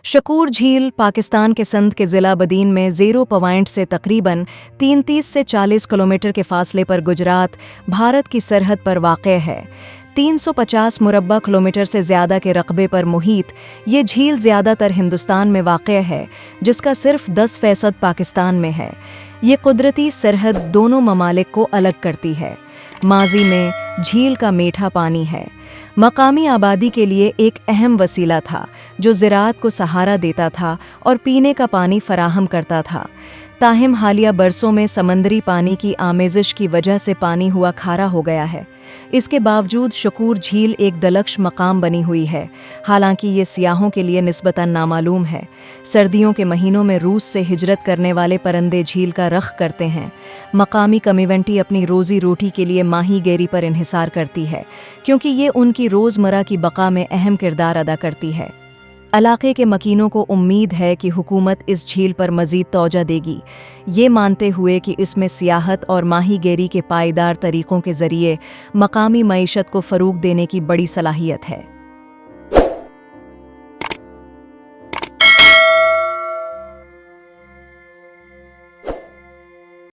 शकूर झील पाकिस्तान के सिंध के ज़िला बदीन में 0 पॉइंट से तकरीबन 33 से 40 किलोमीटर के फासले पर गुजरात, भारत की सरहद पर वाक़ है। 350 मुरब्बा किलोमीटर से ज़्यादा के रकबे पर मुहित ये झील ज़्यादातर हिंदुस्तान में वाक़ है, जिसका सिर्फ 10% पाकिस्तान में है। ये कुदरती सरहद दोनों ममालिक को अलग करती है। माजी में झील का मीठा पानी है, मकामी आबादी के लिए एक अहम वसीला था जो ज़राअत को सहारा देता था और पीने का पानी फराहम करता था। ताहिम हालिया बरसों में समंदरी पानी की आमेज़िश की वजह से पानी हुआ खारा हो गया है। इसके बावजूद शकूर झील एक दिलकश मकाम बनी हुई है, हालांकि ये सियाहों के लिए निस्बतन नामालूम है। सर्दियों के महीनों में रूस से हिजरत करने वाले परंदे झील का रख करते हैं। मकामी कम्युनिटी अपनी रोज़ी रोटी के लिए माही गेरी पर इन्हिसार करती है, क्योंकि ये उनकी रोज़मर्रा की बका में अहम किरदार अदा करती है। इलाके के मकीनों को उम्मीद है कि हुकूमत इस झील पर मज़ीद तवज्जो देगी, ये मानते हुए कि इसमें सियाहत और माहीगीरी के पायदार तरीक़ों के ज़रिए मकामी मईशत को फ़रोग़ देने की बड़ी सलाहियत है।